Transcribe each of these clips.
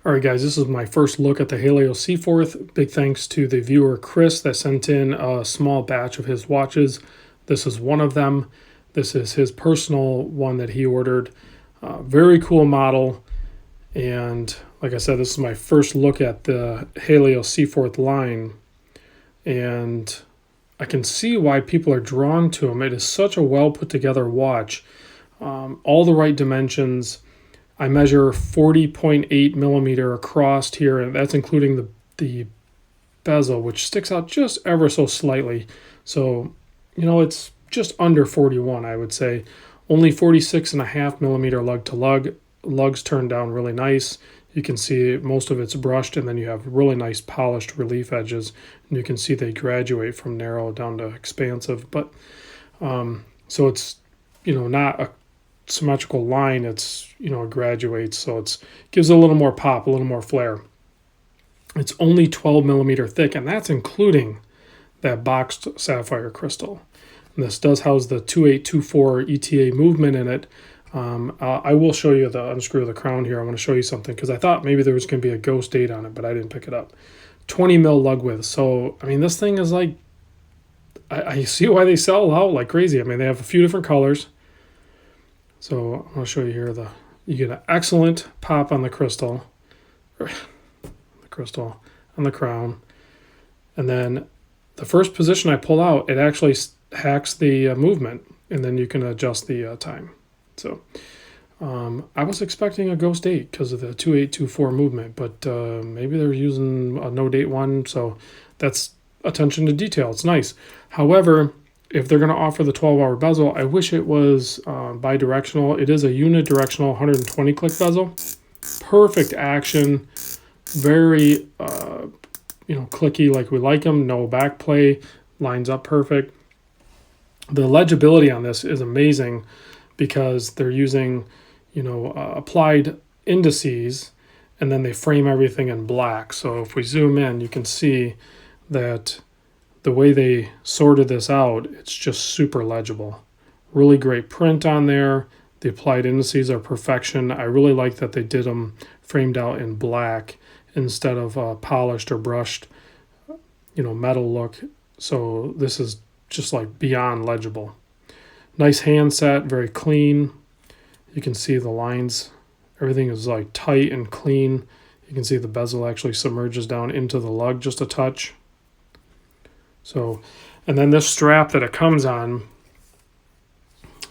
All right, guys, this is my first look at the Halios Seaforth. Big thanks to the viewer Chris that sent in a small batch of his watches. This is one of them. This is his personal one that he ordered. Very cool model. And like I said, this is my first look at the Halios Seaforth line. And I can see why people are drawn to him. It is such a well put together watch. All the right dimensions. I measure 40.8 millimeter across here, and that's including the bezel, which sticks out just ever so slightly. So, it's just under 41, I would say. Only 46.5 millimeter lug to lug. Lugs turn down really nice. You can see most of it's brushed, and then you have really nice polished relief edges, and you can see they graduate from narrow down to expansive. But so it's not a symmetrical line. It's it graduates, so it gives a little more pop, a little more flair. It's only 12 millimeter thick, and that's including that boxed sapphire crystal. And this does house the 2824 ETA movement in it. I will show you the unscrew of the crown here. I want to show you something because I thought maybe there was going to be a ghost date on it, but I didn't pick it up. 20 mil lug width. So this thing is like, I see why they sell out like crazy. They have a few different colors. So I'm going to show you here you get an excellent pop on the crystal, on the crown, and then the first position I pull out, it actually hacks the movement, and then you can adjust the time. So I was expecting a ghost date because of the 2824 movement, but maybe they're using a no date one, so that's attention to detail. It's nice. However, if they're going to offer the 12-hour bezel, I wish it was bi-directional. It is a unidirectional 120 click bezel. Perfect action. Very, clicky like we like them. No back play. Lines up perfect. The legibility on this is amazing because they're using, applied indices, and then they frame everything in black. So if we zoom in, you can see that the way they sorted this out, it's just super legible. Really great print on there. The applied indices are perfection. I really like that they did them framed out in black instead of polished or brushed, metal look. So this is just like beyond legible. Nice handset, very clean. You can see the lines. Everything is like tight and clean. You can see the bezel actually submerges down into the lug just a touch. So, and then this strap that it comes on,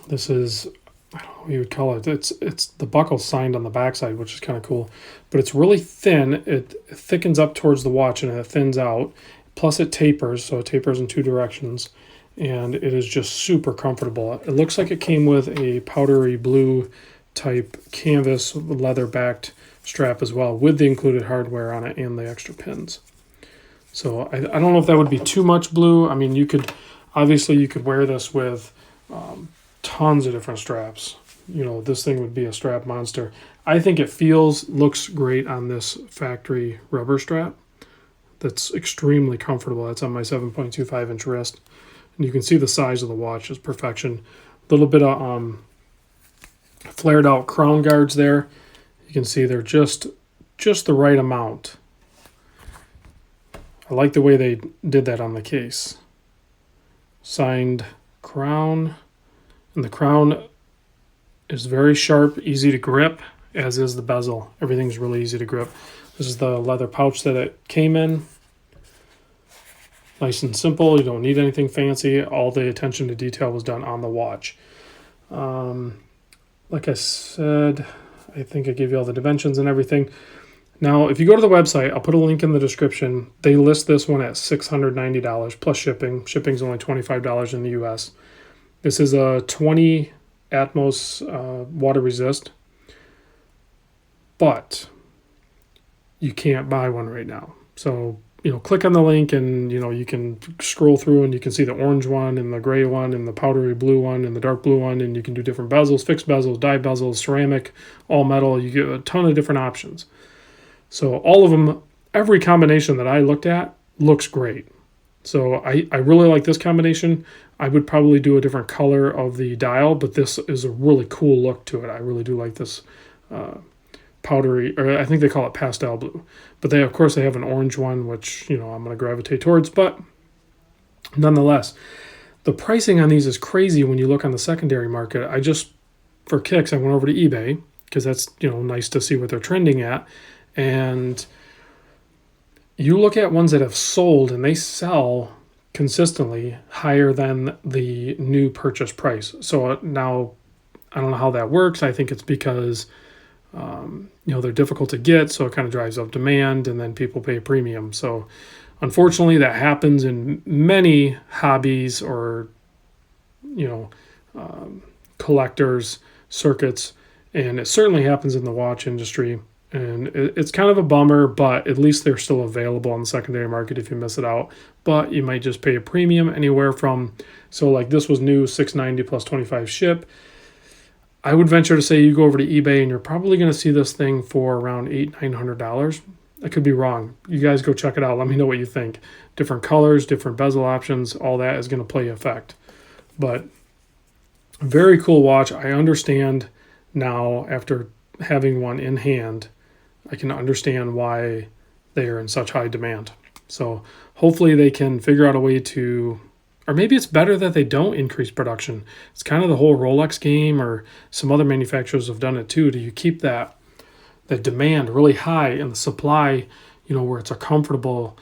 this is, I don't know what you would call it. It's the buckle signed on the backside, which is kind of cool. But it's really thin. It thickens up towards the watch and it thins out. Plus it tapers, so it tapers in two directions. And it is just super comfortable. It looks like it came with a powdery blue type canvas leather backed strap as well, with the included hardware on it and the extra pins. So I don't know if that would be too much blue. You could wear this with tons of different straps. This thing would be a strap monster. I think it looks great on this factory rubber strap. That's extremely comfortable. That's on my 7.25 inch wrist. And you can see the size of the watch is perfection. A little bit of flared out crown guards there. You can see they're just the right amount. I like the way they did that on the case. Signed crown. And the crown is very sharp, easy to grip, as is the bezel. Everything's really easy to grip. This is the leather pouch that it came in. Nice and simple. You don't need anything fancy. All the attention to detail was done on the watch. Like I said, I think I gave you all the dimensions and everything. Now, if you go to the website, I'll put a link in the description. They list this one at $690 plus shipping. Shipping's only $25 in the US. This is a 20 Atmos water resist, but you can't buy one right now. So, click on the link and, you can scroll through and you can see the orange one and the gray one and the powdery blue one and the dark blue one, and you can do different bezels, fixed bezels, die bezels, ceramic, all metal. You get a ton of different options. So all of them, every combination that I looked at looks great. So I really like this combination. I would probably do a different color of the dial, but this is a really cool look to it. I really do like this powdery, or I think they call it pastel blue. But they, of course, they have an orange one, which, I'm going to gravitate towards. But nonetheless, the pricing on these is crazy when you look on the secondary market. For kicks, I went over to eBay because that's, nice to see what they're trending at. And you look at ones that have sold and they sell consistently higher than the new purchase price. So now I don't know how that works. I think it's because, they're difficult to get. So it kind of drives up demand and then people pay a premium. So unfortunately that happens in many hobbies or, collectors circuits. And it certainly happens in the watch industry. And it's kind of a bummer, but at least they're still available on the secondary market if you miss it out. But you might just pay a premium anywhere from, so like this was new, $690 plus 25 ship. I would venture to say you go over to eBay and you're probably going to see this thing for around $800-900. I could be wrong. You guys go check it out. Let me know what you think. Different colors, different bezel options, all that is going to play effect. But very cool watch. I understand now after having one in hand. I can understand why they are in such high demand. So hopefully they can figure out a way to, or maybe it's better that they don't increase production. It's kind of the whole Rolex game, or some other manufacturers have done it too. Do you keep that demand really high and the supply, where it's a comfortable?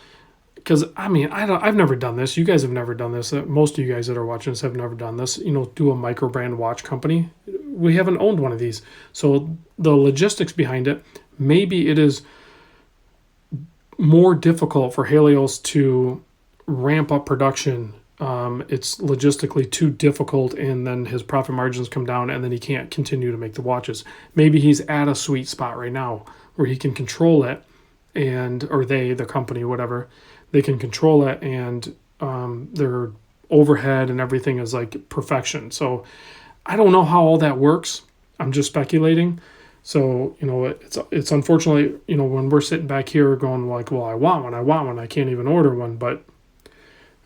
Because I've never done this. You guys have never done this. Most of you guys that are watching this have never done this. Do a micro brand watch company. We haven't owned one of these. So the logistics behind it, maybe it is more difficult for Halios to ramp up production. It's logistically too difficult, and then his profit margins come down, and then he can't continue to make the watches. Maybe he's at a sweet spot right now where he can control it, or the company, whatever, they can control it, and their overhead and everything is like perfection. So I don't know how all that works. I'm just speculating. So, it's unfortunately, when we're sitting back here going like, well, I want one. I can't even order one, but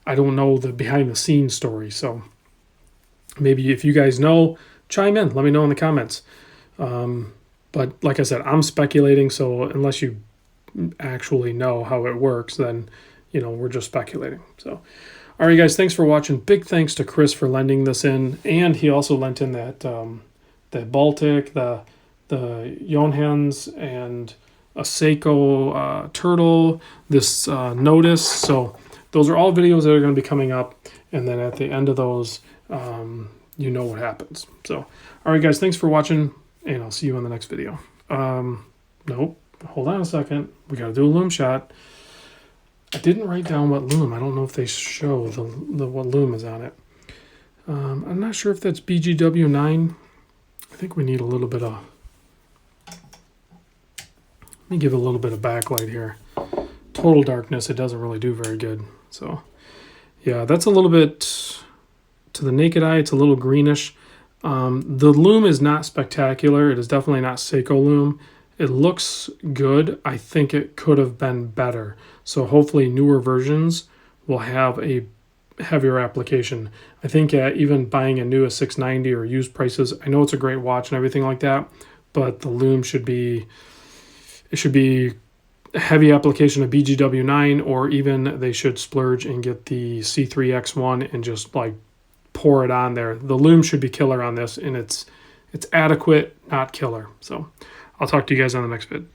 I don't know the behind the scenes story. So maybe if you guys know, chime in, let me know in the comments. But like I said, I'm speculating. So unless you actually know how it works, then, we're just speculating. So, all right, guys, thanks for watching. Big thanks to Chris for lending this in. And he also lent in that Baltic, the Jonhans, and a Seiko turtle, this Notice. So those are all videos that are going to be coming up. And then at the end of those, what happens. So, all right, guys, thanks for watching, and I'll see you in the next video. Nope, hold on a second. We got to do a loom shot. I didn't write down what loom. I don't know if they show what loom is on it. I'm not sure if that's BGW9. I think we need a little bit of... Let me give a little bit of backlight here. Total darkness, it doesn't really do very good. So, yeah, that's a little bit... To the naked eye, it's a little greenish. The loom is not spectacular. It is definitely not Seiko loom. It looks good. I think it could have been better. So hopefully newer versions will have a heavier application. I think even buying a new $690 or used prices, I know it's a great watch and everything like that, but the loom should be a heavy application of BGW9, or even they should splurge and get the C3X1 and just like pour it on there. The loom should be killer on this, and it's adequate, not killer. So I'll talk to you guys on the next vid.